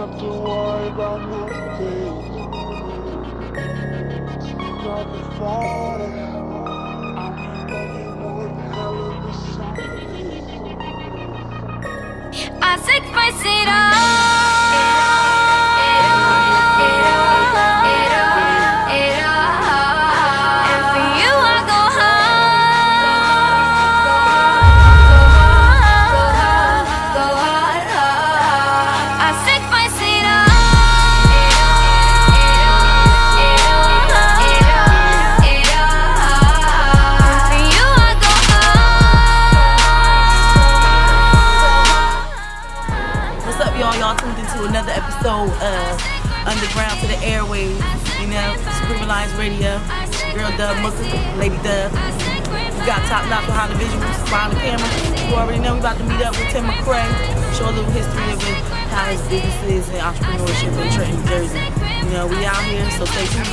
have to worry about nothing. Not the father. I'm making more hell of a song. I sacrifice it all. Another episode of Underground To The Airwaves, you know, Supreme Alliance Radio. Girl Dudd Mooka, Lady Dudd. We got ToppNotch behind the visuals, behind the camera. You already know we about to meet up with Tim McRae, show a little history of it, how his business is and entrepreneurship in Trenton, New Jersey. You know, we out here, so stay tuned.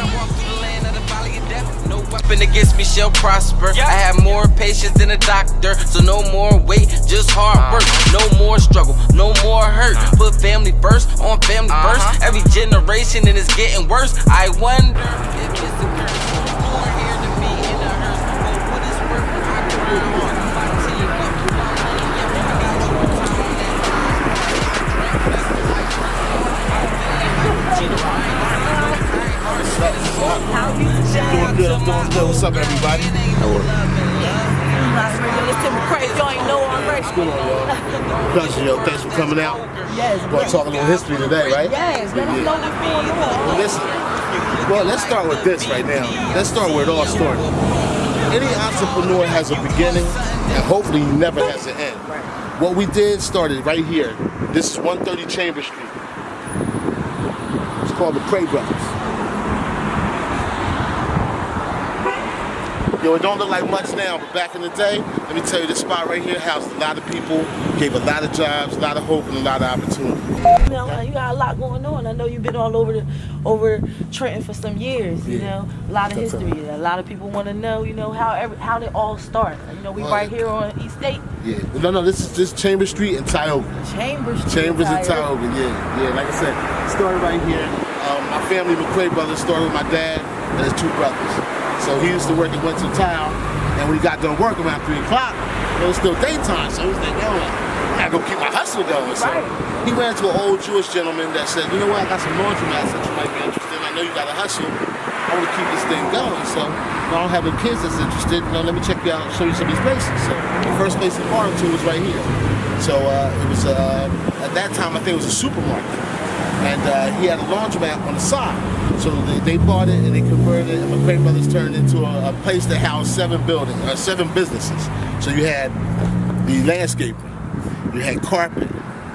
No weapon against me shall prosper. I have more patience than a doctor, so no more wait, just hard work. No more struggle, no more hurt. Put family first, on family first. Every generation and it's getting worse. I wonder if it's a curse. More here to be in a hearse. For what it's worth, I can run on. My team up, Doing good, I'm doing good. What's up, everybody? It's Tim McRae, if y'all ain't know already. What's going on, y'all? Pleasure, yo. Thanks for coming out. Yes, We're going to talk a little history today, right? yes, let us know what's going on. Listen, well, let's start with this right now. Let's start where it all started. Any entrepreneur has a beginning, and hopefully he never has an end. What we did started right here. This is 130 Chambers Street. It's called McRae Brothers. Yo, it don't look like much now, but back in the day, let me tell you, this spot right here housed a lot of people, gave a lot of jobs, a lot of hope, and a lot of opportunity. You know, you got a lot going on. I know you've been all over Trenton for some years. You know, a lot of history. A lot of people want to know, you know, how did it all start? You know, we right here on East State. Yeah. No, this is Chambers Street and Tioga. Chambers and Tioga. Yeah. Like I said, started right here. My family, McRae Brothers, started with my dad and his two brothers. So he used to work at Winter Town, and when he got done work around 3 o'clock, it was still daytime. So he was like, yo, I gotta go keep my hustle going. So he ran to an old Jewish gentleman that said, you know what, I got some laundromats that you might be interested in. I know you got a hustle. I want to keep this thing going. So I don't have any kids that's interested. You know, let me check you out and show you some of these places. So the first place he bought him to was right here. So it was, at that time, I think it was a supermarket. And he had a laundromat on the side. So they bought it and they converted it, and McRae Brothers turned into a place that housed 7 businesses. So you had the landscaping, you had carpet,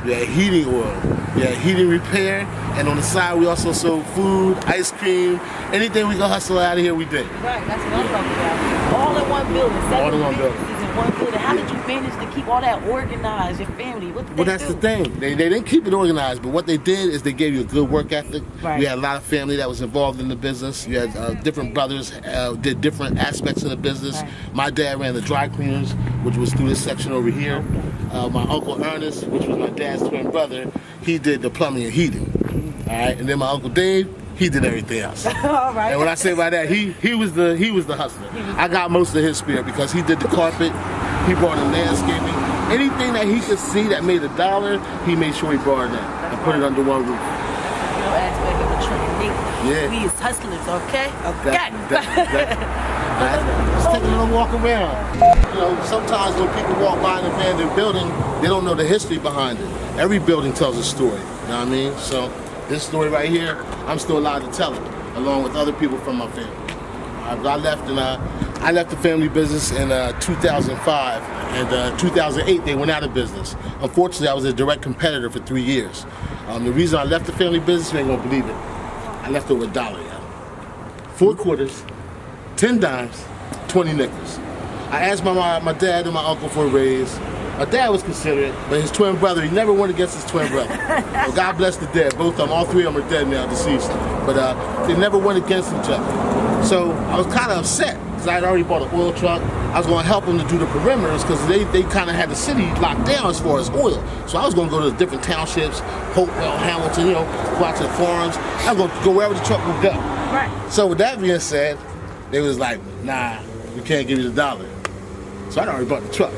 you had heating oil, you had heating repair, and on the side we also sold food, ice cream, anything we could hustle out of here we did. Right, that's what I'm talking about. All in one building, 7 businesses in one building. How did you manage to keep all that organized, your family? What did they do? That's the thing. They didn't keep it organized, but what they did is they gave you a good work ethic. Right. You had a lot of family that was involved in the business. You had different brothers did different aspects of the business. Right. My dad ran the dry cleaners, which was through this section over here. My uncle Ernest, which was my dad's twin brother, he did the plumbing and heating. All right, and then my uncle Dave, he did everything else. All right. And when I say by that, he was the hustler. I got most of his spirit because he did the carpet, he brought in landscaping, anything that he could see that made $1, he made sure he brought it in and put it under one roof. No aspect of the Trenton nigga. Yeah. We is hustlers, okay? Okay. Let's take a little walk around. You know, sometimes when people walk by an abandoned building, they don't know the history behind it. Every building tells a story, you know what I mean? So this story right here, I'm still allowed to tell it, along with other people from my family. I left the family business in 2005, and 2008 they went out of business. Unfortunately, I was a direct competitor for 3 years. The reason I left the family business, you ain't gonna believe it. I left over $1, yeah. 4 quarters, 10 dimes, 20 nickels. I asked my dad and my uncle for a raise. My dad was considerate, but his twin brother, he never went against his twin brother. Well, God bless the dead. Both of them, all 3 of them are dead now, deceased. But they never went against each other. So I was kind of upset, because because I had already bought an oil truck. I was going to help them to do the perimeters because they kind of had the city locked down as far as oil. So I was going to go to the different townships, Hopewell, Hamilton, go out to the farms. I was going to go wherever the truck would go. Right. So with that being said, they was like, nah, we can't give you the $1. So I already bought the truck.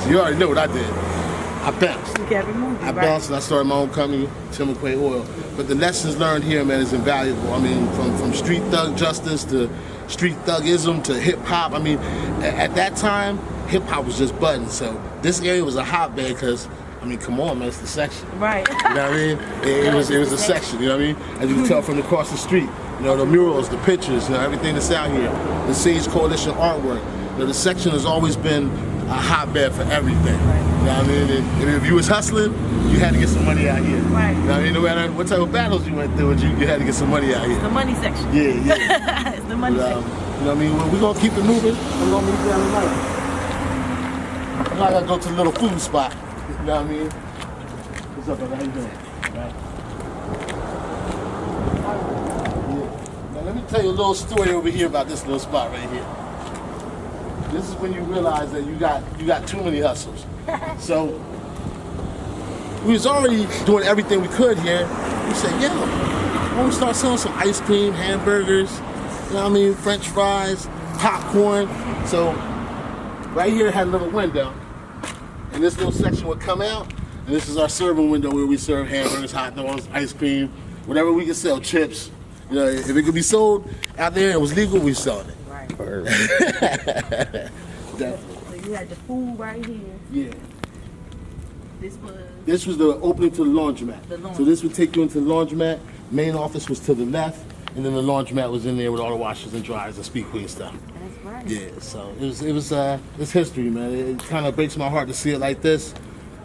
So you already know what I did. I bounced. You kept it moving, I bounced and I started my own company, Tim McRae Oil. But the lessons learned here, man, is invaluable. I mean, from street thug justice to street thugism to hip hop. I mean, at that time, hip hop was just budding. So this area was a hotbed because, I mean, come on, man, it's the section. Right. You know what I mean? It was a section, you know what I mean? As you can tell from across the street, the murals, the pictures, everything that's out here, the Sage Coalition artwork. The section has always been a hotbed for everything. You know what I mean? And if you was hustling, you had to get some money out here. Right. You know what I mean? No matter what type of battles you went through, you had to get some money out here. It's the money section. Yeah. It's the money section. You know what I mean? We're going to keep it moving. We're going to move down the night. Now I got to go to the little food spot. You know what I mean? What's up, brother? How you doing? Right. Yeah. Now let me tell you a little story over here about this little spot right here. This is when you realize that you got too many hustles. So we was already doing everything we could here. We said, yo, why don't we start selling some ice cream, hamburgers, French fries, popcorn. So right here it had a little window, and this little section would come out, and this is our serving window where we serve hamburgers, hot dogs, ice cream, whatever we could sell, chips. If it could be sold out there and it was legal, we selling it. Definitely. So you had the food right here. Yeah. This was the opening to the laundromat. So this would take you into the laundromat. Main office was to the left, and then the laundromat was in there with all the washers and dryers and speed queen stuff. That's right. Yeah. So it's history, man. It kind of breaks my heart to see it like this,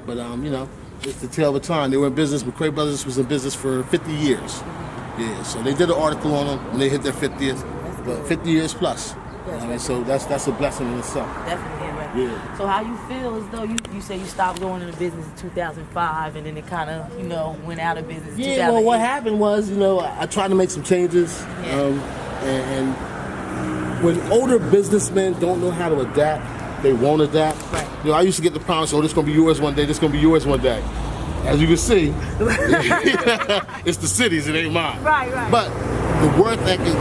but it's the tale of a time. They were in business. McRae Brothers was in business for 50 years. Yeah. So they did an article on them when they hit their 50th. But 50 years plus. So that's a blessing in itself. Definitely, right? Yeah. So how you feel as though you say you stopped going into business in 2005 and then it kind of, went out of business in 2008? Yeah, well, what happened was, I tried to make some changes. Yeah. And when older businessmen don't know how to adapt, they won't adapt. Right. I used to get the promise, this is going to be yours one day, this is going to be yours one day. As you can see, it's the cities, it ain't mine. Right. But the work ethic,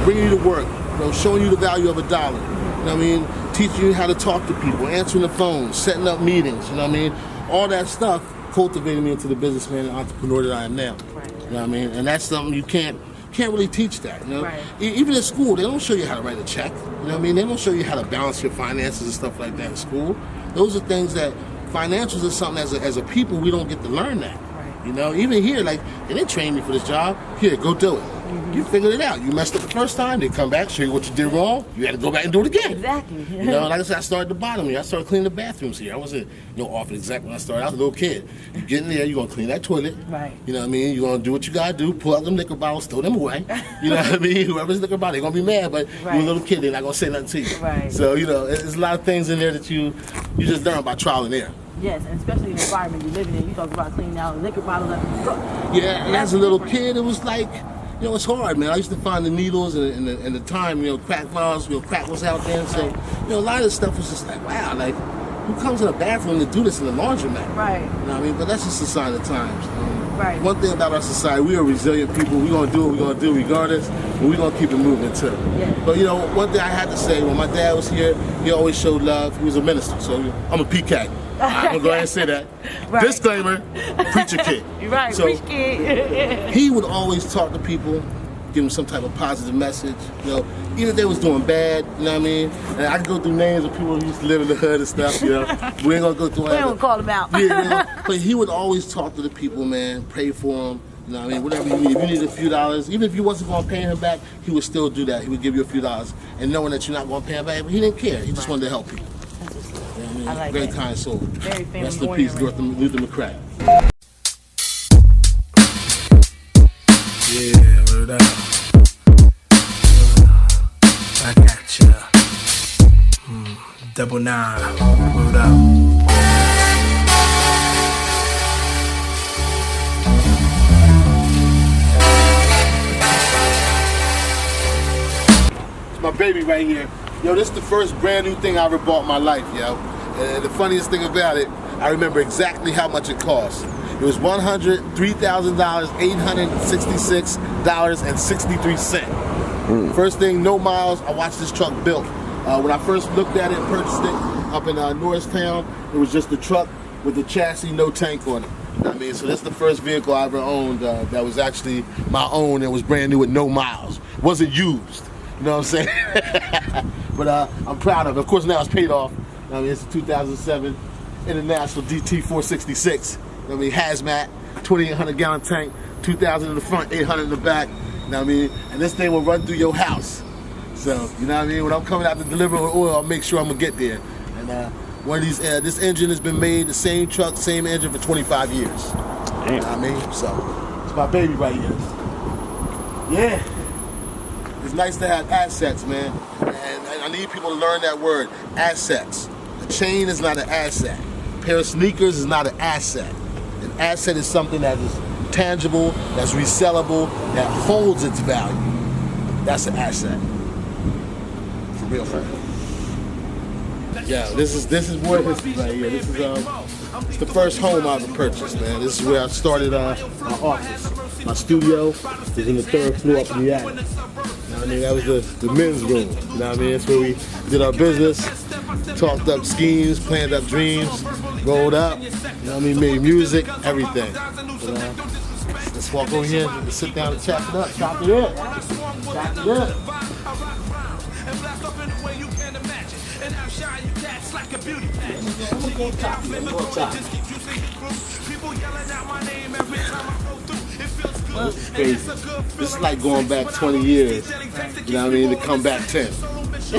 bringing you to work, showing you the value of $1. Teaching you how to talk to people, answering the phone, setting up meetings. All that stuff cultivated me into the businessman and entrepreneur that I am now. Right. And that's something you can't really teach that. Right. Even in school, they don't show you how to write a check. They don't show you how to balance your finances and stuff like that in school. Those are things that financials is something as a people we don't get to learn that. Right. Even here, they didn't train me for this job. Here, go do it. You figured it out. You messed up the first time, they come back, show you what you did wrong. You had to go back and do it again. Exactly. Like I said, I started at the bottom here. I started cleaning the bathrooms here. I wasn't off exact when I started. I was a little kid. You get in there, you're gonna clean that toilet. Right. You're gonna do what you gotta do. Pull out them liquor bottles, throw them away. Whoever's liquor bottle, they're gonna be mad, but you're a little kid, they're not gonna say nothing to you. Right. So there's a lot of things in there that you just learn by trial and error. Yes, and especially the environment you live in. You talk about cleaning out liquor bottles. Yeah, and as a little kid, it was like, it's hard, man. I used to find the needles and the time, crack vials, crack was out there. So, a lot of this stuff was just like, wow, who comes in the bathroom to do this in the laundromat? Right. But that's just a sign of the times. Right. One thing about our society, we are resilient people. We're going to do what we're going to do regardless, but we're going to keep it moving too. Yeah. But, one thing I had to say, when my dad was here, he always showed love. He was a minister, so I'm a PK. I'm going to go ahead and say that. Right. Disclaimer, preacher kid. You're right, so, preacher kid. He would always talk to people, give them some type of positive message, even if they was doing bad, And I could go through names of people who used to live in the hood and stuff, We ain't gonna go through that. We don't call them out. Yeah, but he would always talk to the people, man, pray for them, whatever you need. If you need a few dollars, even if you wasn't gonna pay him back, he would still do that. He would give you a few dollars, and knowing that you're not gonna pay him back, but he didn't care. He just wanted to help people. I like Very that. kind soul. Very famous. Rest in peace, Luther McRae. Yeah, word up. Back at ya. 99, word up. It's my baby right here. Yo, this is the first brand new thing I ever bought in my life, yo. And the funniest thing about it, I remember exactly how much it cost. It was $103,866.63. First thing, no miles. I watched this truck built. When I first looked at it and purchased it up in Norristown, it was just the truck with the chassis, no tank on it. I mean, so that's the first vehicle I ever owned that was actually my own and was brand new with no miles. Wasn't used. You know what I'm saying? But I'm proud of it. Of course, now it's paid off. I mean, it's a 2007 International DT 466. I mean, hazmat, 2,800 gallon tank, 2,000 in the front, 800 in the back. You know what I mean? And this thing will run through your house. So, you know what I mean? When I'm coming out to deliver oil, I'll make sure I'm gonna get there. And one of these, this engine has been made, the same truck, same engine for 25 years. Damn. You know what I mean? So, it's my baby right here. Yeah. It's nice to have assets, man. And I need people to learn that word, assets. A chain is not an asset. A pair of sneakers is not an asset. An asset is something that is tangible, that's resellable, that holds its value. That's an asset. For real, friend. Yeah, this is more history right here. This is it's the first home I ever purchased, man. This is where I started my office. My studio is in the 3rd floor up in the attic. You know what I mean? That was the men's room. You know what I mean? That's where we did our business, talked up schemes, planned up dreams, rolled up. You know what I mean? Made music, everything. But, let's walk over here and sit down and chop it up. Chop it up. Chop it up. This is crazy. This is like going back 20 years. You know what I mean? To come back 10. But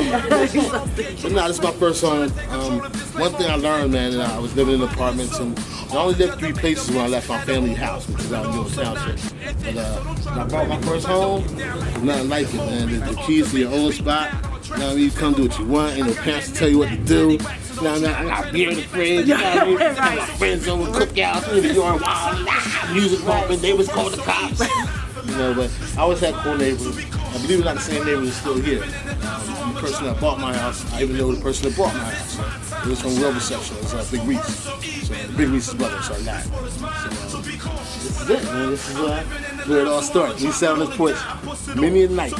nah, this is my first home. One thing I learned, man, and I was living in apartments, and I only lived 3 places when I left my family house, which is out in Newark Township. But when I bought my first home, there's nothing like it, man. The keys to your own spot. You know what I mean? You come do what you want. Ain't no parents to tell you what to do. You know what I mean? I got beer in the fridge. You know what I mean? I got friends over cookouts. We were doing wild music bumping. They was called the cops. You know, but I always had cool neighbors. I believe it's not the same neighbors still here. The person that bought my house, I even know the person that bought my house. It was from Wilbur section. It was Big Reese. So Big Reese's brother, so not. So this is it, man. This is where it all started. We sat on this porch many a night.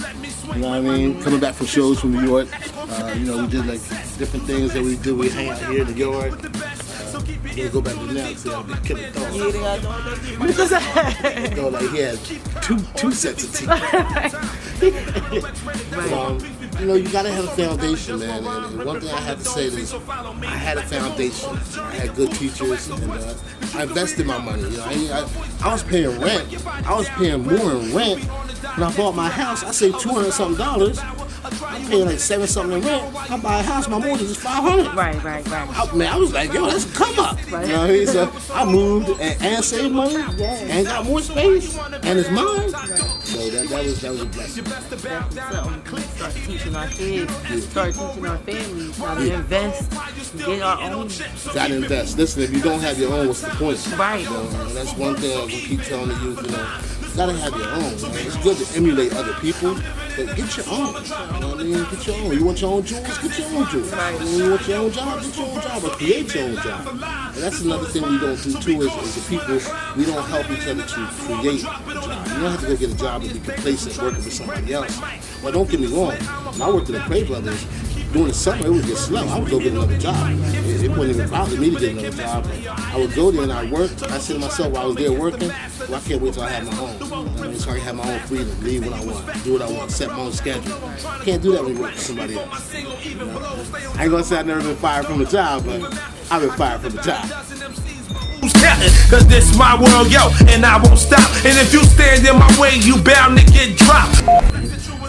You know what I mean? Coming back from shows from New York. You know, we did like different things that we do. We hang out here in the yard. We'll go back to now because he had a big killer dog. Yeah, they got a dog. Like he had two sets of teeth. You know, you gotta have a foundation, man. And one thing I have to say is, I had a foundation. I had good teachers, and I invested my money. You know, I was paying rent. I was paying more in rent. When I bought my house, I saved $200-something. I'm paying like $7-something in rent. I buy a house, my mortgage is $500. Right. I was like, yo, that's a come up. Right. You know what I mean? So I moved and saved money and got more space, and it's mine. So that was a blessing. Start teaching our kids, start teaching our families how to invest, get our own. Gotta invest. Listen, if you don't have your own, what's the point? Right. You know, and that's one thing I will keep telling the youth. You know, you gotta have your own. Man. It's good to emulate other people, but get your own. You know what I mean? Get your own. You want your own jewels? Get your own jewels. Right. You want your own job? Get your own job, or create your own job. And that's another thing we don't do too. Is the people, we don't help each other to create a job. You don't have to go get a job and be complacent working for somebody else. Well, don't get me wrong. When I worked at the McRae Brothers, during the summer it would get slow. I would go get another job. It wouldn't even bother me to get another job. I would go there and I worked. I said to myself while I was there working, well, I can't wait till I have my own. So I can have my own freedom, leave when I want, do what I want, set my own schedule. I can't do that when you work for somebody else. You know? I ain't gonna say I've never been fired from a job, but I've been fired from a job. Cause this my world, yo, and I won't stop. And if you stand in my way, you bound to get dropped.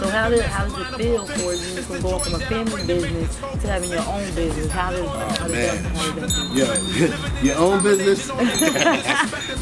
So how does it feel for you from going from a family business to having your own business? How does your own business?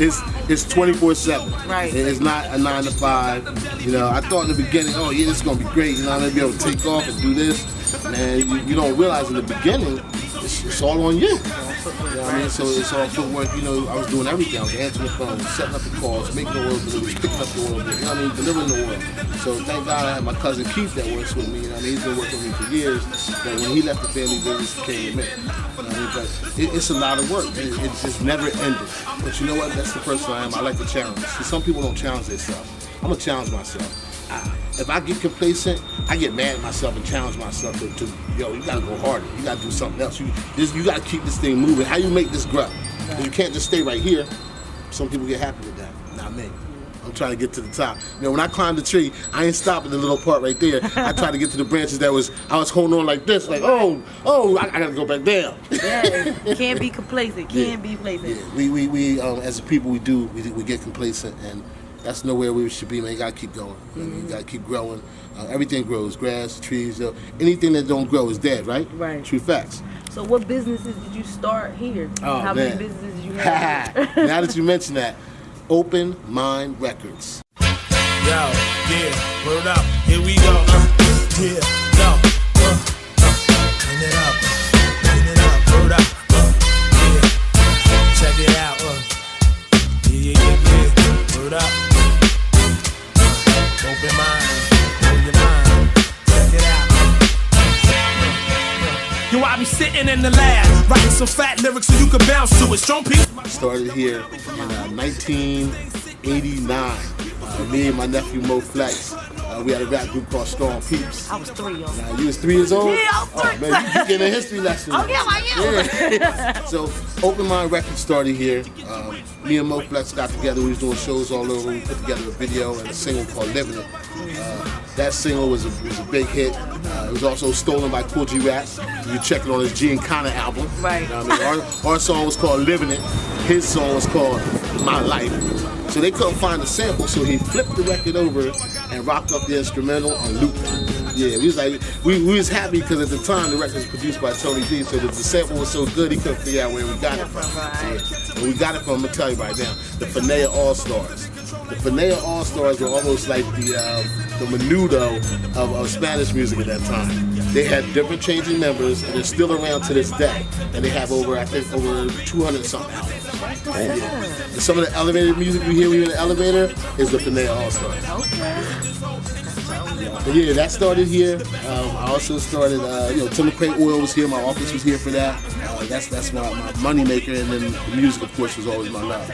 it's 24/7. Right. It's not a 9 to 5. You know, I thought in the beginning, oh yeah, this is gonna be great. You know, I'm gonna be able to take off and do this. And you don't realize in the beginning, it's all on you. footwork. You know what I mean? So it's all footwork. You know, I was doing everything. I was answering the phone, setting up the calls, making the oil deliveries, picking up the oil, you know what I mean, delivering the oil. So thank God I had my cousin Keith that works with me. You know what I mean? He's been working with me for years. But when he left the family business, he came with me. You know what I mean? But it's a lot of work. It's just never ended. But you know what? That's the person I am. I like to challenge. See, some people don't challenge themselves. I'm gonna challenge myself. If I get complacent, I get mad at myself and challenge myself to yo, you gotta go harder. You gotta do something else. You gotta keep this thing moving. How you make this grow? Because you can't just stay right here. Some people get happy with that. Not me. I'm trying to get to the top. You know, when I climbed the tree, I ain't stopping the little part right there. I tried to get to the branches I was holding on like this, like, I gotta go back down. Yeah, can't be complacent. Can't be complacent. Yeah. We as a people, we get complacent, and that's nowhere we should be, man. You gotta keep going. You know what I mean? You gotta keep growing. Everything grows. Grass, trees, anything that don't grow is dead, right? Right. True facts. So what businesses did you start here? Oh, How man. many businesses did you have? Now that you mention that, Open Mind Records. Yo, yeah, word up, here we go. Yeah, yo, clean it up, word up, yeah, check it out, yeah, word up, open mind, check it out. Yo, I be sitting in the lab, writing some fat lyrics so you can bounce to it. Strong piece. Started here in 1989. Me and my nephew Mo Flex. We had a rap group called Strong Peeps. I was 3 years old. You was 3 years old? Yeah, I was 3. Oh man, you getting a history lesson. Oh yeah, I am. Yeah. So Open Mind Records started here. Me and Mo Flex got together. We was doing shows all over. We put together a video and a single called Living It. That single was a big hit. It was also stolen by Cool G Rap. You check it on his G and Connor album. Right. You know what I mean? Our song was called Living It. His song was called My Life. So they couldn't find the sample, so he flipped the record over and rocked up the instrumental and looped it. Yeah, we was happy because at the time the record was produced by Tony D, so the sample was so good he couldn't figure out where we got it from. Yeah. And we got it from, I'm gonna tell you right now, the Finea All-Stars. The Finea All-Stars were almost like the Menudo of Spanish music at that time. They had different changing members, and they're still around to this day. And they have over 200 something albums. And some of the elevated music you hear when you're in the elevator is the Finea All-Stars. But yeah, that started here. I also started, Tim McRae Oil was here. My office was here for that. That's my money maker, and then the music, of course, was always my love.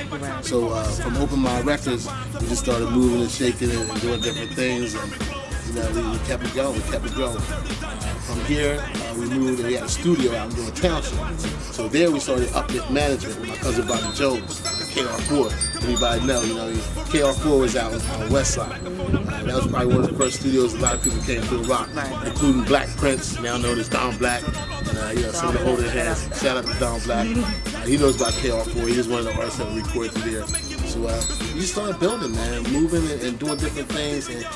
So from Open Mind Records, we just started moving and shaking it and doing different things, and we kept it going. From here, we moved and we had a studio out in Township. So there we started Uplift Management with my cousin Bobby Jones, KR4. Anybody know, KR4 was out on the west side. That was probably one of the first studios a lot of people came to the rock, including Black Prince, now known as Don Black. Some of the older heads. Shout out to Don Black. He knows about KR4. He was one of the artists that recorded there. So we just started building, man, moving and doing different things and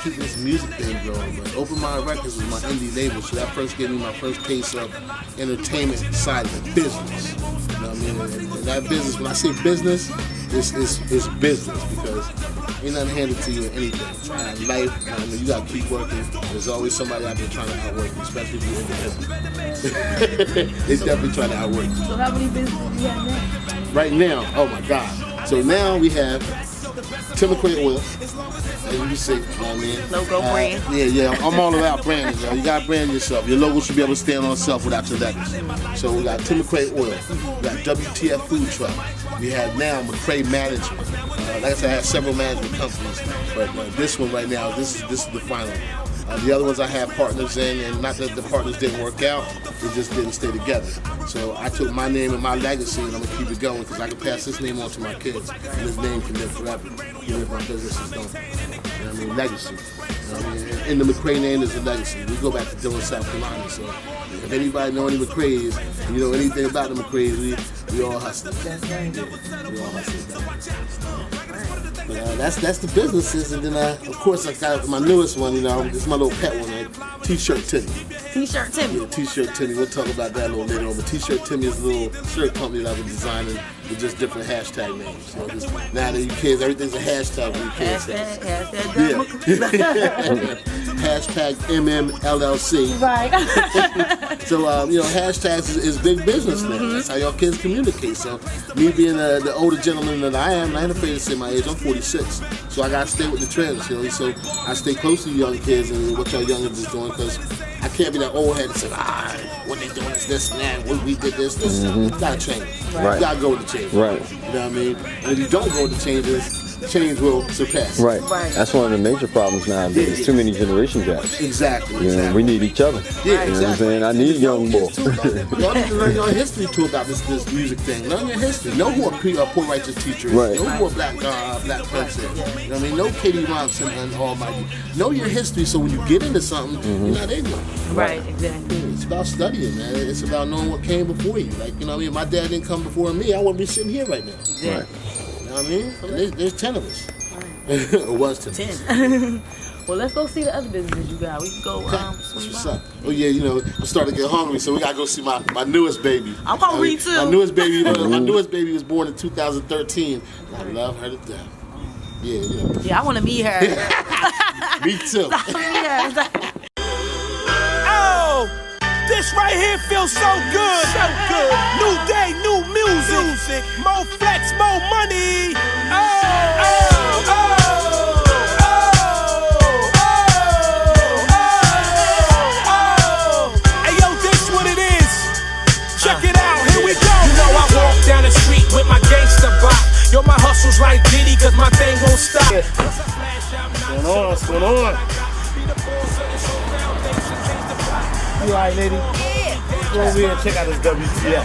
keeping this music thing going. But Open Mind Records was my indie label, so that first gave me my first taste of entertainment side of the business. You know what I mean? And that business, when I say business, it's business, because ain't nothing handed to you in anything. In life, you gotta keep working. There's always somebody out there trying to outwork you, especially if you're independent. They're definitely trying to outwork you. So how many businesses do you have now? Right now, oh my God. So now we have Tim McRae Oil, as you can see, you know what I mean? Logo brand. Yeah, I'm all about branding, yo. You gotta brand yourself. Your logo should be able to stand on itself without your letters. So we got Tim McRae Oil, we got WTF Food Truck, we have now McRae Management. Like I said, I have several management companies, but this one right now, this is the final one. The other ones I have partners in, and not that the partners didn't work out, they just didn't stay together. So I took my name and my legacy, and I'm gonna keep it going, because I can pass this name on to my kids, and this name can live forever, even if my business is done. You know what I mean? Legacy. You know what I mean? And the McRae name is a legacy. We go back to Dillon, South Carolina, so if anybody know any McRaes, and you know anything about the McRaes, we all hustle. That's right. We all hustle. But that's the businesses, and then of course I got my newest one. This is my little pet one, T-shirt Timmy. T-shirt Timmy. Yeah, T-shirt Timmy. We'll talk about that a little later on. But T-shirt Timmy is a little shirt company that I've been designing with just different hashtag names. So now that you kids, everything's a hashtag for you kids. Hashtag Dudd Mooka. hashtag MMLLC. Right. So, hashtags is big business now. That's how y'all kids communicate. So, me being the older gentleman that I am, I ain't afraid to say my age. I'm 46. So, I got to stay with the trends, So, I stay close to you young kids and what y'all youngins is doing, because I can't be that old head and say, what they doing is this and that. We did this. You got to change. Right. You got to go with the change. Right. You know what I mean? And if you don't go with the changes, change will surpass. Right. Right. That's one of the major problems nowadays. There's too many generation gaps. Exactly. We need each other. Yeah, You know what I'm saying? I need a young boy. Y'all need to learn your history too about this music thing. Learn your history. Know who a poor righteous teacher is. Right. Know who a black prince is. You know what I mean? Know Katie Robinson and Almighty. Know your history so when you get into something, you're not ignorant. Right, exactly. It's about studying, man. It's about knowing what came before you. Like, you know what I mean? If my dad didn't come before me, I wouldn't be sitting here right now. Exactly. Right. You know what I mean? There's 10 of us. It was 10. 10. Well, let's go see the other businesses you got. We can go That's swing what's by. up. Oh yeah, I'm starting to get hungry, so we gotta go see my newest baby. I'm hungry too. My newest baby was born in 2013. And I love her to death. Yeah. Yeah, I want to meet her. Me too. Yeah. Oh, this right here feels so good. So good. New day, new music. More flex, more money. Hey, yo, this what it is. Check it out, here we go. You know I walk down the street with my gangster bop. Yo, my hustle's like Diddy, cause my thing won't stop. What's going on? You alright, lady? Yeah. Go over here and check out this WTF.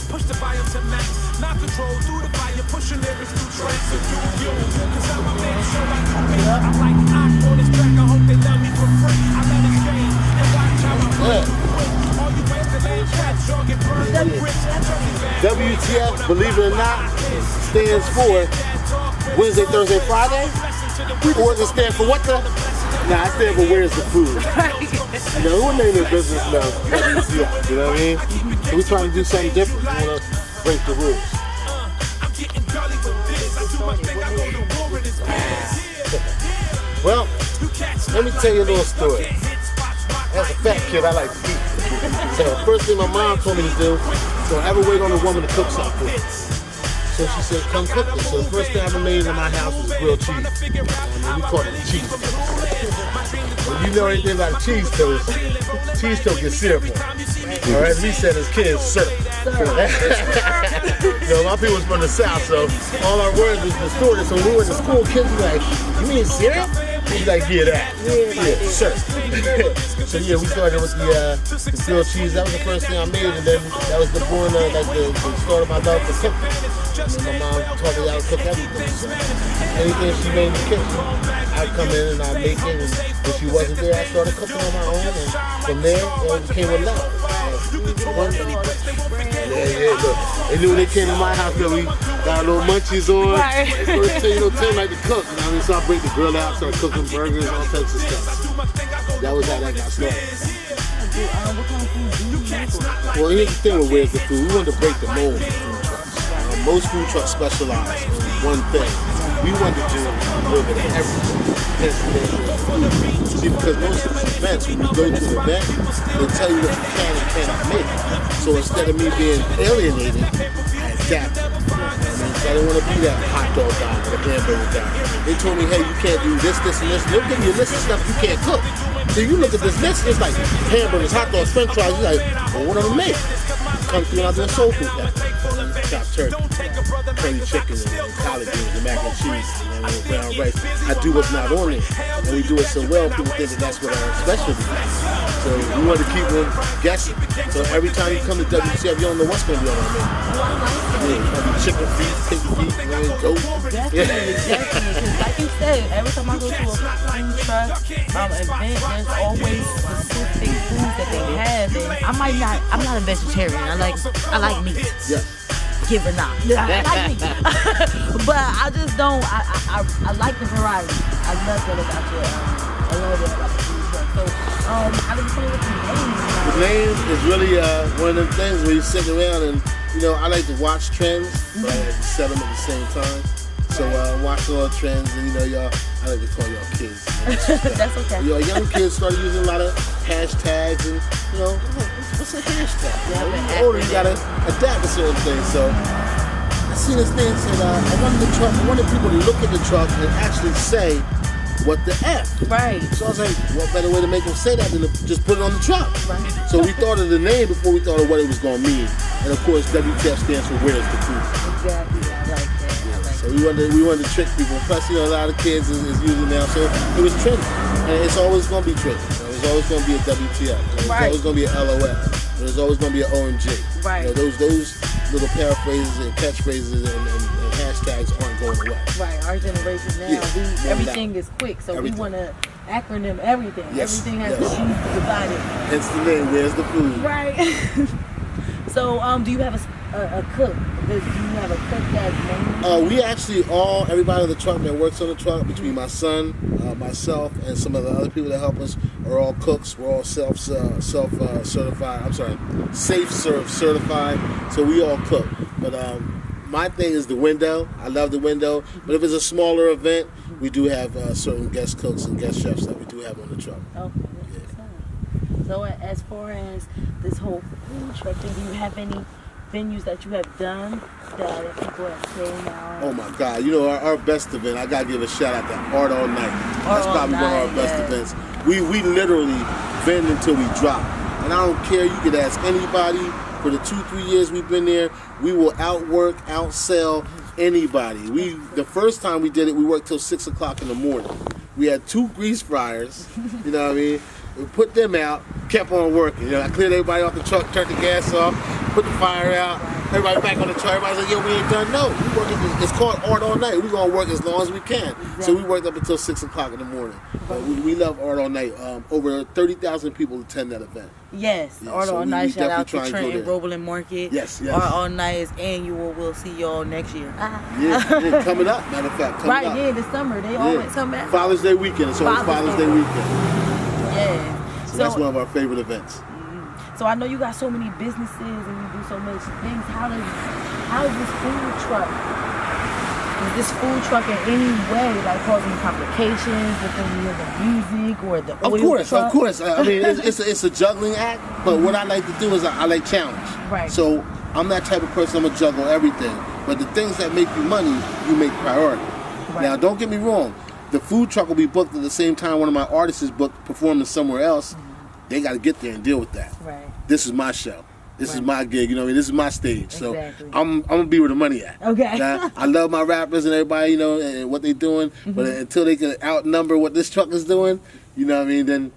Push the volume to max, not control through the fire, pushing lyrics through tracks to do you. Cause I'm a man, so I do it. I'm like Ock on this track, I hope they love me for free. I love this game, and watch how I play. All you wasteland cats, y'all get burned up rich. WTF, believe it or not, stands for Wednesday, Thursday, Friday. Or does it stand for what the? Nah, I stand for where's the food. You know, who named their business now? WTF, you know what I mean? So we're trying to do something different. We want to break the rules. Well, let me tell you a little story. As a fat kid, I like to eat. So the first thing my mom told me to do, don't ever wait on a woman to cook something for you. So she said, come cook this. So the first thing I ever made in my house was grilled cheese. We call it cheese toast. When you know anything about cheese toast gets syrup on it. Or as we said as kids, syrup. My people was from the South, so all our words was distorted. So when we went to school, kids were like, you mean syrup? He's like, yeah, that. Yeah, syrup. So yeah, we started with the grilled cheese. That was the first thing I made, and then that was the start of my love for cooking. And my mom taught me how to cook everything. So anything she made in the kitchen, I'd come in and I'd make it. And when she wasn't there, I started cooking on my own. And from there, it became a love. Yeah, look. They knew when they came to my house that we got a little munchies on. Right. First thing, Tim like to cook. You know what I mean? So I break the grill out, started cooking burgers, all types of stuff. That was how that got started. Well, here's the thing with Where's the Food. We wanted to break the mold of food trucks. Most food trucks specialize in one thing. We wanted to do a little bit of everything. See, because most of these events, when you go to an event, they'll tell you what you can and cannot make. So instead of me being alienated, I adapted. I didn't want to be that hot dog guy or the hamburger guy. They told me, hey, you can't do this, and this. They'll give you a list of stuff you can't cook. So you look at this list, it's like hamburgers, hot dogs, french fries. You're like, well, what do I make? Come through and I do a soul food pack. Chopped turkey, curry chicken, and collard greens, and mac and cheese, and brown rice. I do what's not on it. And we do it so well, people think that that's what our specialty is. So we want to keep them guessing. So every time you come to WCF, you don't know what's going to be on our menu. Yeah, chicken feet, pig feet, goat. Definitely. Because like you said, every time I go to a food truck event, there's always specific foods that they have. And I'm not a vegetarian. I like meat. Yeah. Give or not. I like meat. But I just don't. I like the variety. I love that about you. I love that about the food truck. So, how do you say what the name is? The name is really one of them things where you sit around and, I like to watch trends, but I like to set them at the same time. So watching all the trends, and you know, y'all, I like to call y'all kids. That's okay. You know, young kids started using a lot of hashtags, and you know, what's a hashtag? You know, when you're older, you gotta adapt to certain things. So I seen this thing said, I wanted people to look at the truck and actually say what the F. Right. So I was like, what better way to make them say that than to just put it on the truck? Right. So we thought of the name before we thought of what it was going to mean. And of course, WTF stands for Where's the Food? Exactly. I like that. I like So we wanted to trick people. Plus, you know, a lot of kids is using it now. So it was trendy. And it's always going to be trendy. You know, there's always going to be a WTF. There's always going to be an LOL. There's always going to be an OMG. Right. You know, those little paraphrases and catchphrases and hashtags aren't going away. Right, our generation now, everything is quick, so we want to acronym everything. Yes, everything has to be divided. Hence the name, Where's the Food? Right. So, do you have a cook? Do you have a cook that's named? We actually everybody on the truck that works on the truck, between my son, myself, and some of the other people that help us, are all cooks. We're all certified. I'm sorry, safe serve certified. So we all cook. But my thing is the window. I love the window. But if it's a smaller event, we do have certain guest cooks and guest chefs that we do have on the truck. Okay. So as far as this whole food truck thing, do you have any venues that you have done that people have stayed now? Oh my God! You know our best event. I gotta give a shout out to Art All Night. That's probably one of our best events. We literally vend until we drop, and I don't care. You could ask anybody. For the 2-3 years we've been there, we will outwork, outsell anybody. The first time we did it, we worked till 6 o'clock in the morning. We had 2 grease fryers. You know what I mean? We put them out, kept on working. You know, I cleared everybody off the truck, turned the gas off, put the fire out. Everybody back on the truck. Everybody's like, yo, we ain't done. No, we working. It's called Art All Night. We're gonna work as long as we can. Exactly. So we worked up until 6 o'clock in the morning. We love Art All Night. Over 30,000 people attend that event. Yes, Yeah, Art so All we Night. Shout out to try and go Trenton, there. Roebling Market. Yes. Art All Night is annual. We'll see y'all next year. Yeah, coming up. Matter of fact, coming up. Right, this summer. They always come back. Father's Day weekend. It's always Father's Day weekend. Yeah. So that's one of our favorite events. So I know you got so many businesses and you do so many things. How is this food truck? Is this food truck in any way like causing complications within the music or the oil truck? Of course. I mean, it's a juggling act. But what I like to do is I like challenge. Right. So I'm that type of person. I'm gonna juggle everything. But the things that make you money, you make priority. Right. Now, don't get me wrong. The food truck will be booked at the same time one of my artists is booked performing somewhere else. They got to get there and deal with that. Right. This is my show. This is my gig. You know what I mean? This is my stage. So Exactly. I'm gonna be where the money at. Okay. Now, I love my rappers and everybody, you know, and what they doing. But until they can outnumber what this truck is doing, you know what I mean? Then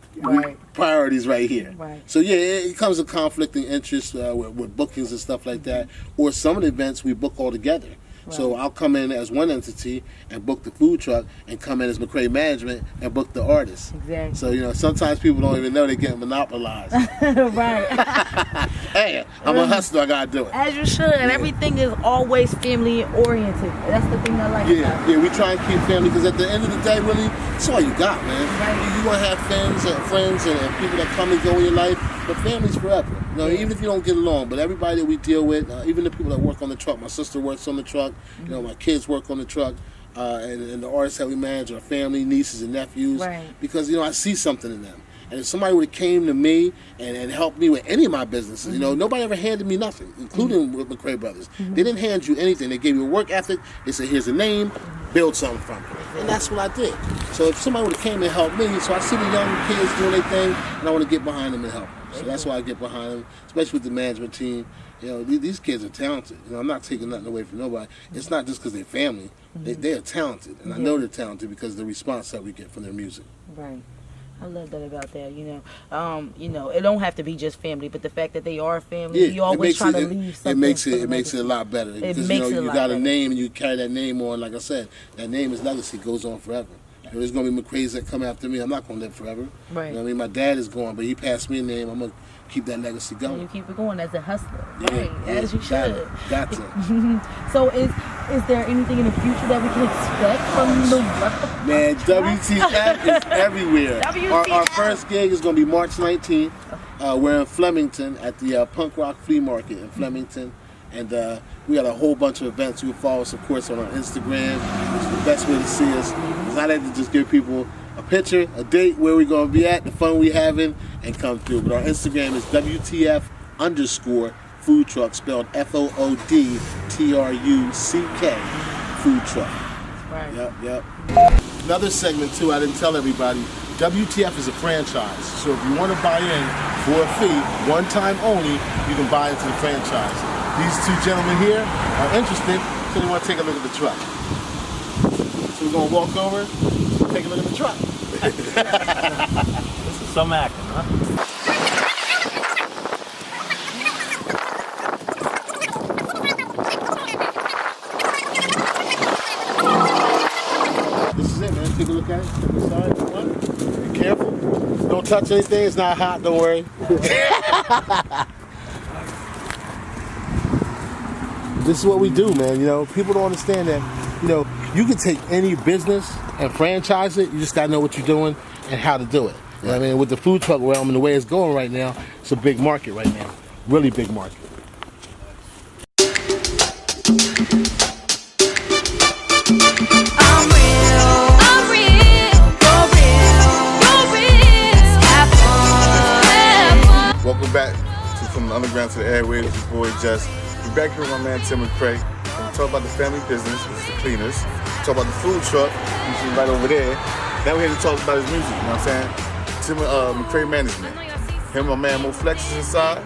priorities right here. Right. So yeah, it comes to conflicting interests with bookings and stuff like that. Or some of the events we book all together. Right. So I'll come in as one entity and book the food truck, and come in as McRae Management and book the artist. Exactly. So, you know, sometimes people don't even know they're getting monopolized. Right. Hey, I'm a hustler, I gotta do it. As you should, and everything is always family oriented. That's the thing I like about it. Yeah, we try and keep family, because at the end of the day, really, that's all you got, man. Right. You want to have friends and people that come and go in your life, but family's forever. You know, even if you don't get along, but everybody that we deal with, even the people that work on the truck, my sister works on the truck, you know, my kids work on the truck, and the artists that we manage, our family, nieces and nephews, because, you know, I see something in them. And if somebody would have came to me and helped me with any of my businesses, you know, nobody ever handed me nothing, including with McRae Brothers. They didn't hand you anything. They gave you a work ethic. They said, here's a name, build something from it. And that's what I did. So if somebody would have came and helped me, so I see the young kids doing their thing, and I want to get behind them and help them. So that's why I get behind them, especially with the management team. You know, these kids are talented. You know, I'm not taking nothing away from nobody. It's not just because they're family. They are talented, and I know they're talented because of the response that we get from their music. Right. I love that about that, you know, it don't have to be just family, but the fact that they are family, you always try to leave something. It makes it a lot better. Because, you know, you got a name and you carry that name on. Like I said, that name is legacy, goes on forever. You know, there's gonna be McRae's that come after me. I'm not gonna live forever. Right. You know what I mean? My dad is gone, but he passed me a name. I'm gonna keep that legacy going. And you keep it going as a hustler, right? As you should. Got to. So is there anything in the future that we can expect from the Man, WTF is everywhere. WTF. Our first gig is going to be March 19th. We're in Flemington at the Punk Rock Flea Market in Flemington. And we got a whole bunch of events. You can follow us, of course, on our Instagram, which is the best way to see us. Because I like to just give people a picture, a date, where we're going to be at, the fun we having, and come through. But our Instagram is WTF_food truck, spelled FOODTRUCK, food truck. Right. Yep. Another segment too, I didn't tell everybody, WTF is a franchise. So if you want to buy in for a fee, one time only, you can buy into the franchise. These two gentlemen here are interested, so they want to take a look at the truck. So we're going to walk over, take a look at the truck. This is some acting, huh? This is it, man. Take a look at it. Step aside if you want. Be careful. Don't touch anything. It's not hot. Don't worry. This is what we do, man. You know, people don't understand that. You know, you can take any business and franchise it. You just gotta know what you're doing and how to do it. You know what I mean? With the food truck realm and the way it's going right now, it's a big market right now. Really big market. Welcome back from the Underground to the Airwaves. Your boy Just. We're back here with my man Tim McRae. We're talk about the family business, which is the cleaners. Talk about the food truck, which is right over there. Now we're here to talk about his music, you know what I'm saying? Tim McRae Management. Him and my man Mo Flex is inside.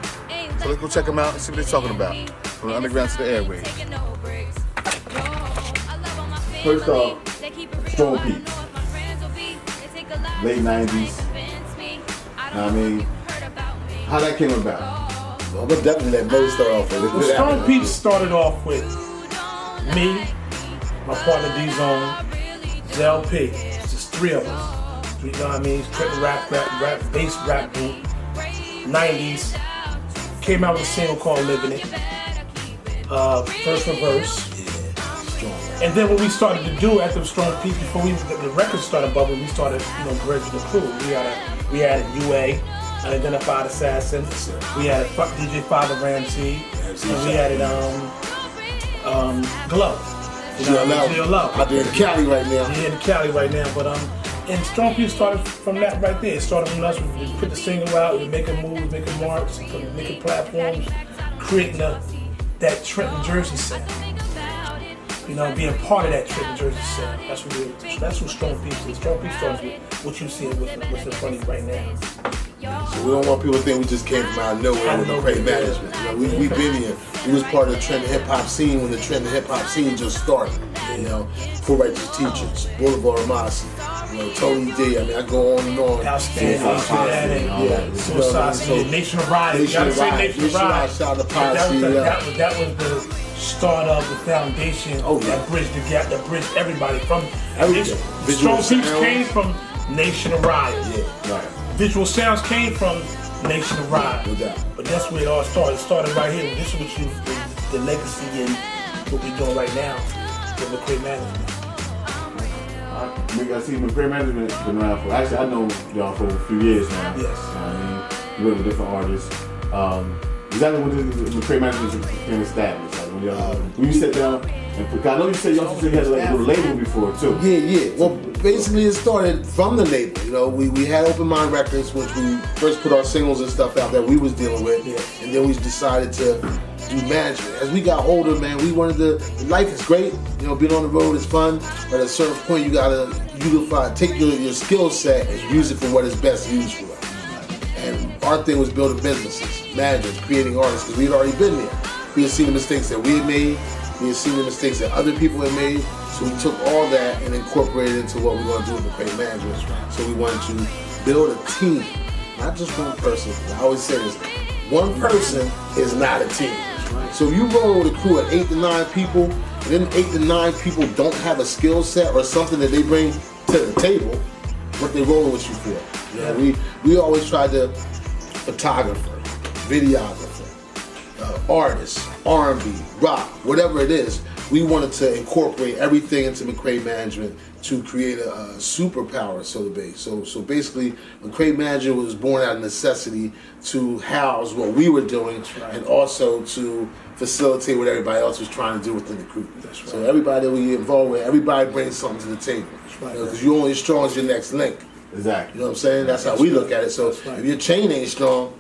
So let's go check him out and see what they're talking about. From the Underground to the Airwaves. First off, Strong Peaks. Late 90s. I mean, how that came about? Well, I'm definitely let Mo start off with it. Well, Strong Peaks started off with me, my partner D-Zone, ZLP. It's just three of us. You know what I mean? Trenton rap, bass rap group. 90s. Came out with a single called Living It. First reverse. And then what we started to do after Strong Peaks, before the record started bubbling, we started, bridging the crew. We added UA, Unidentified Assassin. We added DJ Father Ramsey, and we added Glow. Love. Out there in Cali right now. Yeah, in Cali right now. But and Strong Peaks started from that right there. It started from us. We put the single out. We were making moves, making marks, making platforms, creating that Trenton Jersey sound. Being part of that Trenton Jersey sound. That's what Strong Peaks is. Strong Peaks starts with what you see and what's in front of you right now. So we don't want people to think we just came from out of nowhere with McRae Management. We've been here. We was part of the Trenton hip hop scene when the Trenton hip hop scene just started. Poor Righteous Teachers, Boulevard Amasi, Tony D. I mean, I go on and on. Outstanding. Suicide, Nation of Ride. You gotta say Nation of Ride. Shout out to Posse. That was the start of the foundation that bridged the gap, that bridged everybody from everything. Strong Peaks came from Nation of Ride. Yeah, right. Visual Sounds came from Nation of Ride. No doubt. But that's where it all started. It started right here. This is what the legacy and what we're doing right now with McRae Management. I see McRae Management has been around for, actually I know y'all for a few years now. Yes. You work with different artists. Exactly when the McRae Management became established. Like when you sat down, and I know you said you also had like a little label before too. Yeah. Well, basically it started from the label. We had Open Mind Records, which we first put our singles and stuff out that we was dealing with, and then we decided to do management. As we got older, man, we wanted to. Life is great, being on the road is fun, but at a certain point you gotta take your skill set and use it for what it's best used for. And our thing was building businesses, managers, creating artists, because we had already been there. We had seen the mistakes that we had made. We had seen the mistakes that other people had made. So we took all that and incorporated it into what we want to do with McRae Management. So we wanted to build a team, not just one person. I always say this, one person is not a team. So if you roll with a crew of 8 to 9 people, and then 8 to 9 people don't have a skill set or something that they bring to the table, what they rolling with you for? We always tried to photographer, videographer, artist, R&B, rock, whatever it is. we wanted to incorporate everything into McRae Management to create a superpower, so to be. So basically, McRae Management was born out of necessity to house what we were doing, and also to facilitate what everybody else was trying to do within the group. So everybody that we get involved with, everybody brings something to the table. Because you're only as strong as your next link. Exactly. You know what I'm saying? That's how we look at it. So if your chain ain't strong,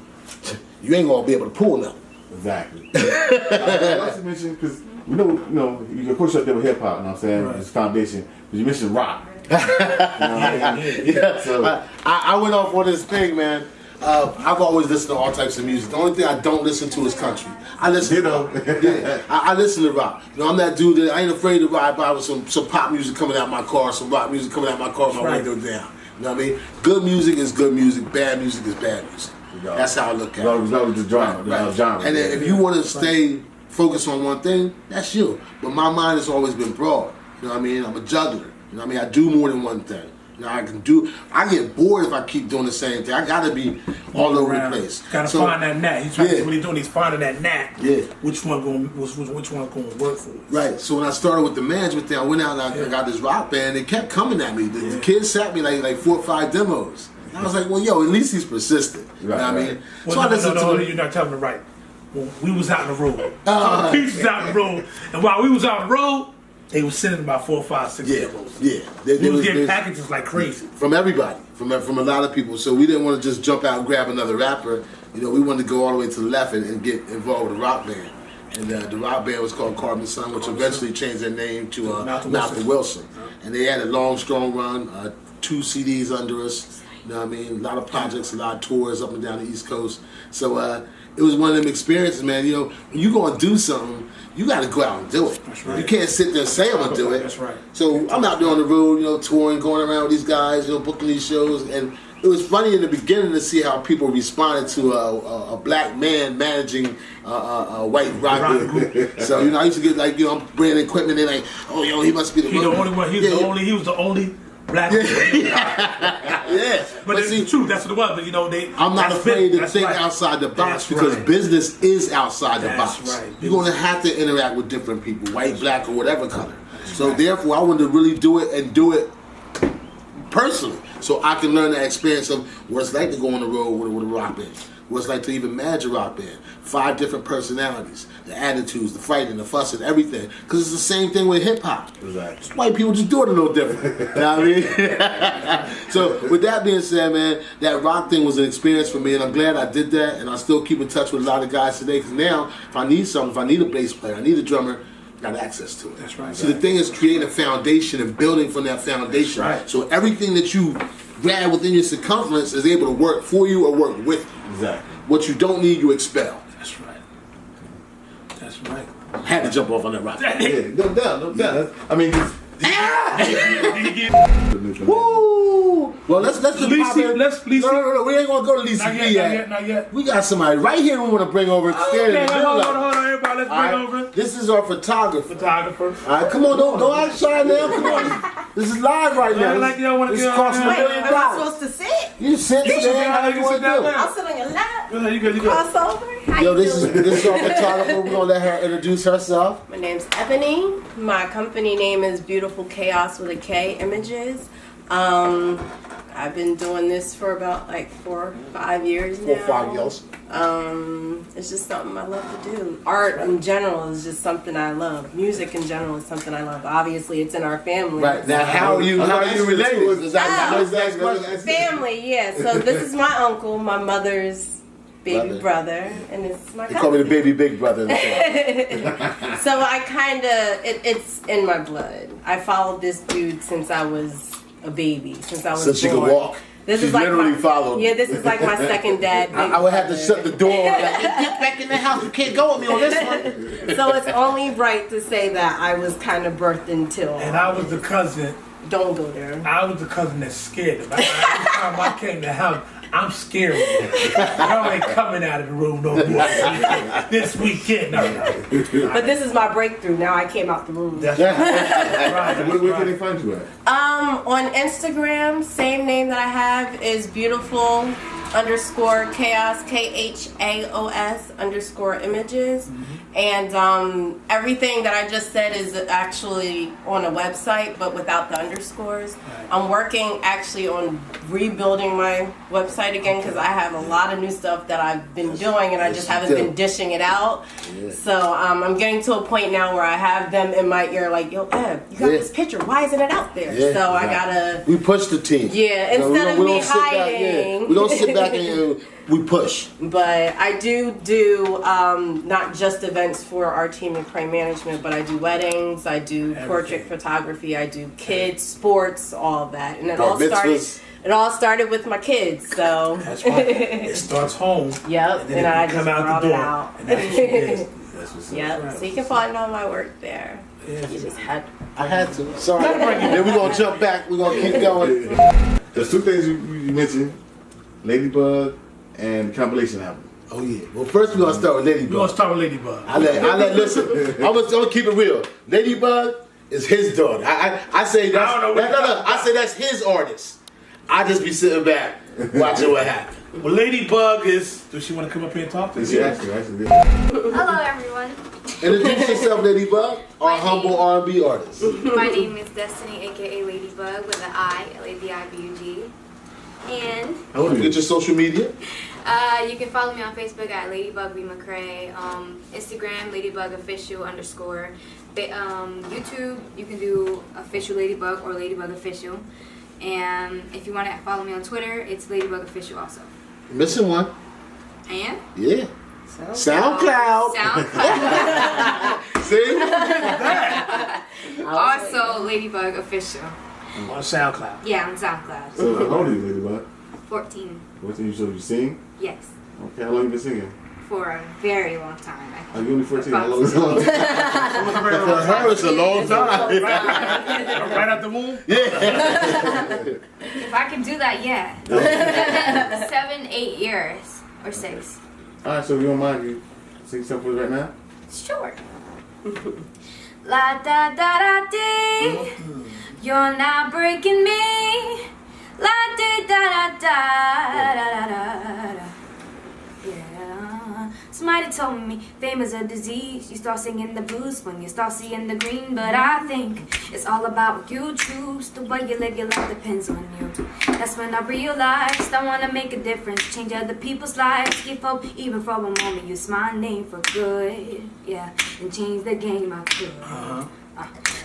you ain't gonna be able to pull nothing. Exactly. I also mentioned, because we know, you of course you're up there with hip hop, you know what I'm saying? It's foundation. But you mentioned rock. You know what I mean? Yeah. So I went off on this thing, man. I've always listened to all types of music. The only thing I don't listen to is country. I listen. I listen to rock. You know, I'm that dude that I ain't afraid to ride by with some pop music coming out my car, some rock music coming out my car with my window down. You know what I mean? Good music is good music. Bad music is bad music. That's how I look at it. Love the genre. And then if you want to stay focused on one thing, that's you. But my mind has always been broad. You know what I mean? I'm a juggler. You know what I mean? I do more than one thing. You know, I get bored if I keep doing the same thing. I gotta be all over the place. Gotta find that gnat. He's trying to what he's doing. He's finding that gnat. Yeah. Which one going to work for? Right. So when I started with the management thing, I went out and I got this rock band. They kept coming at me. The kids sat me like 4 or 5 demos. And I was like, well, yo, at least he's persistent. You know what I mean? Well, so I listened to you're not telling me right. Well, we was out on the road. Peace was out on the road, and while we was out on the road, they was sending about 4, 5, 6 demos. Yeah. They was getting packages like crazy. From everybody, from a lot of people. So we didn't want to just jump out and grab another rapper. You know, we wanted to go all the way to the left and get involved with a rock band. And the rock band was called Carbon Sun, which eventually changed their name to Malcolm Wilson. And they had a long, strong run, 2 CDs under us. You know what I mean? A lot of projects, a lot of tours up and down the East Coast. So it was one of them experiences, man. You know, when you going to do something, you got to go out and do it. That's right. You can't sit there and say I'm going to do it. That's right. So I'm out there on the road, you know, touring, going around with these guys, you know, booking these shows. And it was funny in the beginning to see how people responded to a black man managing a white rock group. So, you know, I used to get like, you know, I'm bringing equipment. They're like, oh, yo, he must be the He only one. He was the only black man. Yeah. But it's see, true. That's what it was. But you know, I'm not afraid to think outside the box because business is outside the box. Right. You're going to have to interact with different people, white, black, or whatever color. So therefore, I wanted to really do it and do it personally, so I can learn that experience of what it's like to go on the road with a rock band. What it's like to even manage a rock band. 5 different personalities, the attitudes, the fighting, the fussing, everything. Because it's the same thing with hip hop. Exactly. White people just do it a little different. You know what I mean? So with that being said, man, that rock thing was an experience for me, and I'm glad I did that. And I still keep in touch with a lot of guys today. Because now, if I need something, if I need a bass player, I need a drummer, I got access to it. That's right. So the thing is creating a foundation and building from that foundation. That's right. So everything that you grab within your circumference is able to work for you or work with you. Exactly. What you don't need, you expel. That's right. That's right. Had to jump off on that rock. Yeah, no doubt. I mean, Woo! Well, let's just pop in. No, we ain't gonna go to Lisa B yet. Not yet. We got somebody right here we want to bring over. Okay, hold on, everybody. Let's bring over. This is our photographer. Photographer. All right, come on, don't act shy now. Come on, this is live right now. Like y'all want to This get costs $1 million. Am I supposed to sit? You sit there. How you want to do? I'll sit on your lap. You good. Cross over. How Yo, you this doing? is our photographer. We're gonna let her introduce herself. My name's Ebony. My company name is Beautiful Chaos with a K Images. I've been doing this for about like 4 or 5 years now. 4 or 5 years. It's just something I love to do. Art in general is just something I love. Music in general is something I love. Obviously, it's in our family. Right now, how are you related? Is that Family, yeah. So this is my uncle, my mother's baby brother, and it's my cousin. You call me the baby big brother. So I kind of, it's in my blood. I followed this dude since I was a baby, since I was Since born. you could walk. This She is like literally my, followed. Yeah, this is like my second dad. I would have to shut the door. Like, get back in the house. You can't go with me on this one. So it's only right to say that I was kind of birthed into. And I was the cousin. Don't go there. I was the cousin that scared him. Every time I came to the house, I'm scared of you. Y'all ain't coming out of the room no more. This weekend. No. But this is my breakthrough. Now I came out the room. That's right. where can they find you at? On Instagram, same name that I have is Beautiful underscore chaos, KHAOS underscore images. And everything that I just said is actually on a website, but without the underscores. I'm working actually on rebuilding my website again because I have a lot of new stuff that I've been doing and I just haven't been dishing it out. So I'm getting to a point now where I have them in my ear like, yo, Eb, you got this picture. Why isn't it out there? So I gotta... We push the team. Yeah, instead of me hiding. We don't sit back and we push. But I do not just events for our team McRae Management, but I do weddings, I do portrait photography, I do kids, sports, all of that. And it all started with my kids, so. That's right. It starts home. Yep, and I just brought it out. And that's what you did. That's what's Yep, right. so you can find all my work there. Yeah. You just had I had to. Sorry. Then we're going to jump back. We're going to keep going. There's two things you mentioned, Ladybug and compilation album. Oh, yeah. Well, first we're going to start with Ladybug. We're going to start with Ladybug. Listen, I'm going to keep it real. Ladybug is his daughter. I say that's, I say that's his artist. I just be sitting back watching what happens. Well, Ladybug is... Does she want to come up here and talk to you? Actually. Hello, everyone. Introduce yourself, Ladybug, our humble R&B artist. My name is Destiny, aka Ladybug, with an I, Ladybug. And I want to get your social media. you can follow me on Facebook at Ladybug B McRae, Instagram Ladybug official _. YouTube, you can do official Ladybug or Ladybug official. And if you want to follow me on Twitter, it's Ladybug official also. Missing one. And? Yeah. SoundCloud. See? Also Ladybug official. On SoundCloud. Yeah, on SoundCloud. So how old are you, Ladybug? 14. 14, so you sing? Yes. Okay, how long you been singing? For a very long time. Are you only 14? How long is it? For her, it's a long time. Right out the womb? Yeah. If I can do that, yeah. 7, 8 years. Or 6. Alright, so if you don't mind, you sing something for us right now? Sure. La da da da dee. You're not breaking me. La da da da da da da. Yeah. Somebody told me fame is a disease. You start singing the blues when you start seeing the green. But I think it's all about what you choose. The way you live your life depends on you. That's when I realized I want to make a difference, change other people's lives, give hope even for a moment. Use my name for good, yeah, and change the game I could.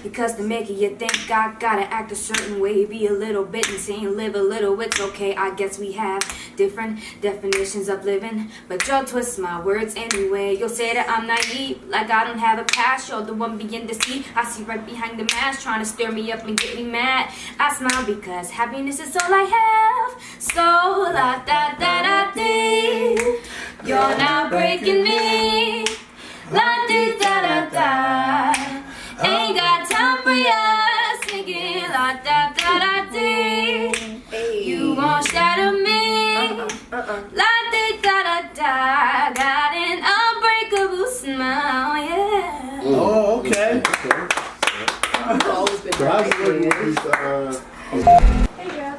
Because to make it, you think I gotta act a certain way, be a little bit insane, live a little, it's okay. I guess we have different definitions of living, but you'll twist my words anyway. You'll say that I'm naive, like I don't have a past. You're the one being deceived. I see right behind the mask, trying to stir me up and get me mad. I smile because happiness is all I have. So la da da da dee. You're not breaking me. La di da da da. Ain't got time for ya, singing la da da da dee. You won't shadow me, la di da da da. Got an unbreakable smile, yeah. Oh, okay.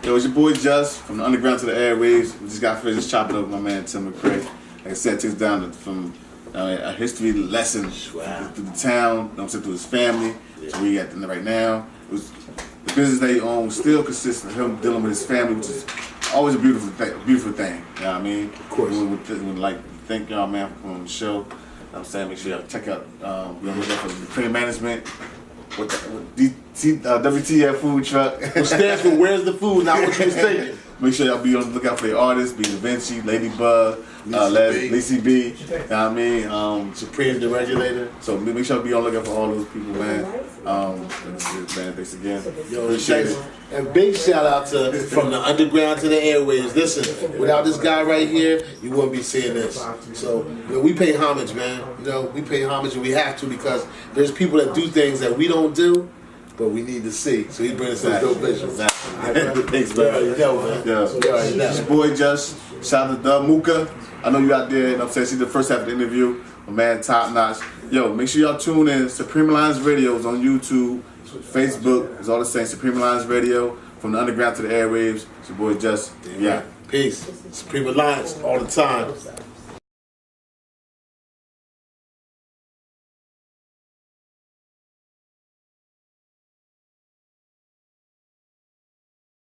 Yo, it's your boy Just from the Underground to the Airwaves. We just got finished chopping up with my man Tim McRae. Like I said, takes down from a history lesson through the town, through his family, to where he at right now. It was the business that he owned was still consistent of him dealing with his family, which is always a beautiful thing. You know what I mean? Of course. We'd like to thank y'all, man, for coming on the show. You know what I'm saying? Make sure y'all check out, we're going to look out for the McRae Management. With WTF food truck. It stands for Where's the Food, not what you was thinking. Make sure y'all be on the lookout for the artists, be Da Vinci, Ladybug, Lacey B, you know what I mean? Supreme the Regulator. So make sure y'all be on the lookout for all those people, man. Man, thanks again. Yo, appreciate it. And big shout out to from the underground to the airwaves. Listen, without this guy right here, you wouldn't be seeing this. So we pay homage, man. We pay homage, and we have to because there's people that do things that we don't do, but we need to see. So he brings some dope visions. Thanks, man. You know, man. It's your boy Just. Shout out to Dudd Mooka. I know you out there, you know what I'm saying? See the first half of the interview. My man ToppNotch. Yo, make sure y'all tune in. Supreme Lines Radio is on YouTube, Facebook. It's all the same. Supreme Lines Radio from the Underground to the Airwaves. It's your boy Just. Yeah. Peace. Supreme Alliance all the time.